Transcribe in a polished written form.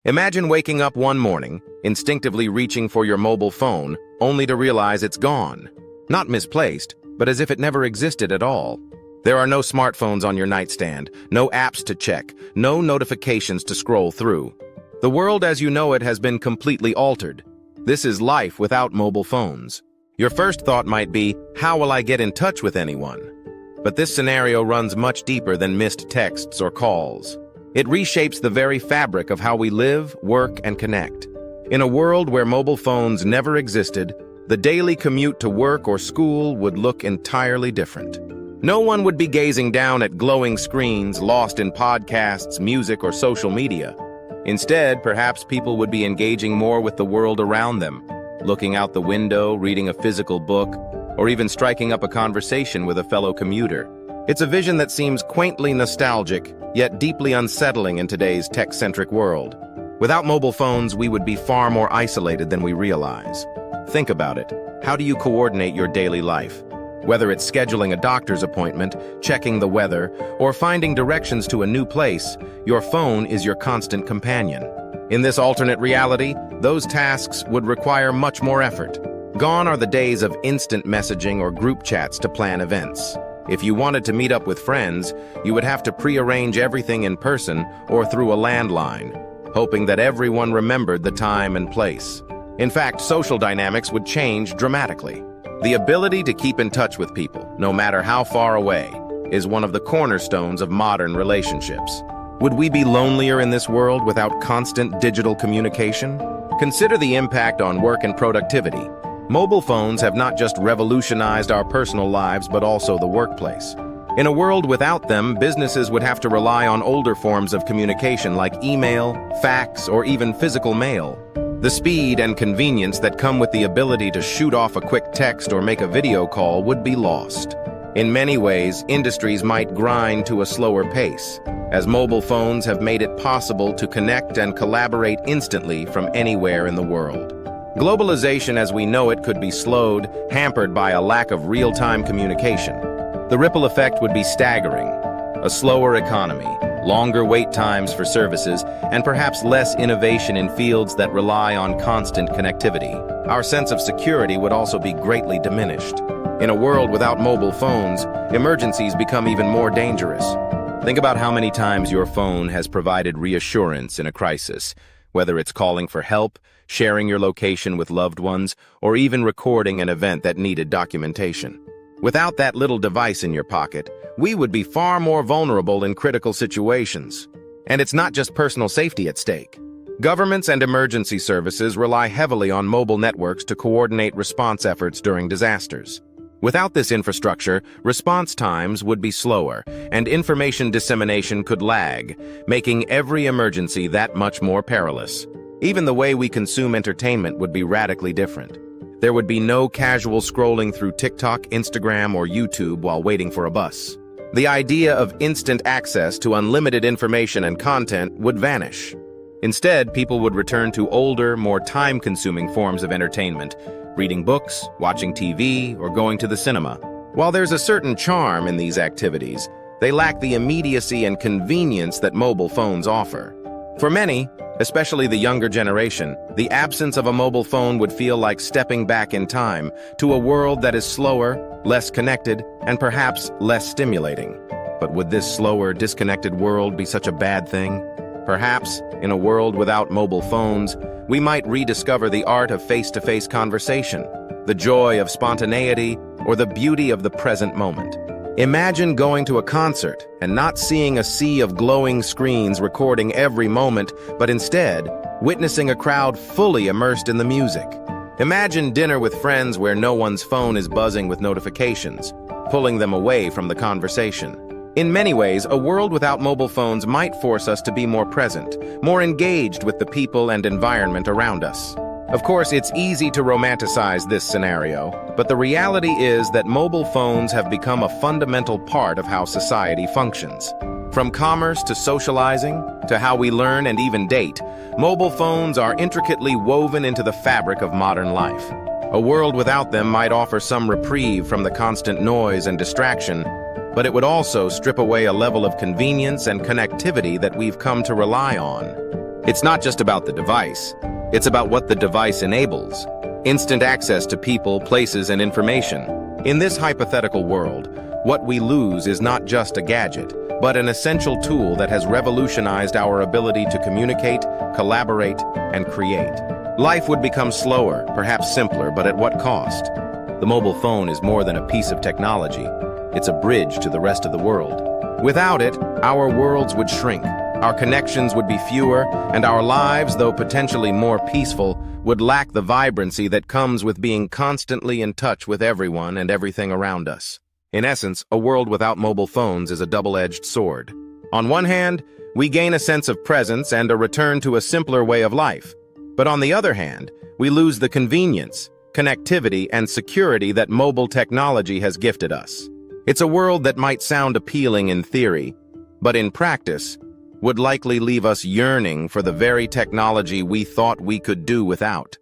Imagine waking up one morning, instinctively reaching for your mobile phone, only to realize it's gone. Not misplaced, but as if it never existed at all. There are no smartphones on your nightstand, no apps to check, no notifications to scroll through. The world as you know it has been completely altered. This is life without mobile phones. Your first thought might be, how will I get in touch with anyone? But this scenario runs much deeper than missed texts or calls. It reshapes the very fabric of how we live, work, and connect. In a world where mobile phones never existed, the daily commute to work or school would look entirely different. No one would be gazing down at glowing screens, lost in podcasts, music, or social media. Instead, perhaps people would be engaging more with the world around them, looking out the window, reading a physical book, or even striking up a conversation with a fellow commuter. It's a vision that seems quaintly nostalgic, yet deeply unsettling in today's tech-centric world. Without mobile phones, we would be far more isolated than we realize. Think about it. How do you coordinate your daily life? Whether it's scheduling a doctor's appointment, checking the weather, or finding directions to a new place, your phone is your constant companion. In this alternate reality, those tasks would require much more effort. Gone are the days of instant messaging or group chats to plan events. If you wanted to meet up with friends, you would have to pre-arrange everything in person or through a landline, hoping that everyone remembered the time and place. In fact, social dynamics would change dramatically. The ability to keep in touch with people, no matter how far away, is one of the cornerstones of modern relationships. Would we be lonelier in this world without constant digital communication? Consider the impact on work and productivity. Mobile phones have not just revolutionized our personal lives, but also the workplace. In a world without them, businesses would have to rely on older forms of communication like email, fax, or even physical mail. The speed and convenience that come with the ability to shoot off a quick text or make a video call would be lost. In many ways, industries might grind to a slower pace, as mobile phones have made it possible to connect and collaborate instantly from anywhere in the world. Globalization as we know it could be slowed, hampered by a lack of real-time communication. The ripple effect would be staggering. A slower economy, longer wait times for services, and perhaps less innovation in fields that rely on constant connectivity. Our sense of security would also be greatly diminished. In a world without mobile phones, emergencies become even more dangerous. Think about how many times your phone has provided reassurance in a crisis, whether it's calling for help, sharing your location with loved ones, or even recording an event that needed documentation. Without that little device in your pocket, we would be far more vulnerable in critical situations. And it's not just personal safety at stake. Governments and emergency services rely heavily on mobile networks to coordinate response efforts during disasters. Without this infrastructure, response times would be slower, and information dissemination could lag, making every emergency that much more perilous. Even the way we consume entertainment would be radically different. There would be no casual scrolling through TikTok, Instagram, or YouTube while waiting for a bus. The idea of instant access to unlimited information and content would vanish. Instead, people would return to older, more time-consuming forms of entertainment, reading books, watching TV, or going to the cinema. While there's a certain charm in these activities, they lack the immediacy and convenience that mobile phones offer. For many, especially the younger generation, the absence of a mobile phone would feel like stepping back in time to a world that is slower, less connected, and perhaps less stimulating. But would this slower, disconnected world be such a bad thing? Perhaps, in a world without mobile phones, we might rediscover the art of face-to-face conversation, the joy of spontaneity, or the beauty of the present moment. Imagine going to a concert and not seeing a sea of glowing screens recording every moment, but instead witnessing a crowd fully immersed in the music. Imagine dinner with friends where no one's phone is buzzing with notifications, pulling them away from the conversation. In many ways, a world without mobile phones might force us to be more present, more engaged with the people and environment around us. Of course, it's easy to romanticize this scenario, but the reality is that mobile phones have become a fundamental part of how society functions. From commerce to socializing, to how we learn and even date, mobile phones are intricately woven into the fabric of modern life. A world without them might offer some reprieve from the constant noise and distraction, but it would also strip away a level of convenience and connectivity that we've come to rely on. It's not just about the device. It's about what the device enables. Instant access to people, places, and information. In this hypothetical world, what we lose is not just a gadget, but an essential tool that has revolutionized our ability to communicate, collaborate, and create. Life would become slower, perhaps simpler, but at what cost? The mobile phone is more than a piece of technology. It's a bridge to the rest of the world. Without it, our worlds would shrink, our connections would be fewer, and our lives, though potentially more peaceful, would lack the vibrancy that comes with being constantly in touch with everyone and everything around us. In essence, a world without mobile phones is a double-edged sword. On one hand, we gain a sense of presence and a return to a simpler way of life. But on the other hand, we lose the convenience, connectivity, and security that mobile technology has gifted us. It's a world that might sound appealing in theory, but in practice, would likely leave us yearning for the very technology we thought we could do without.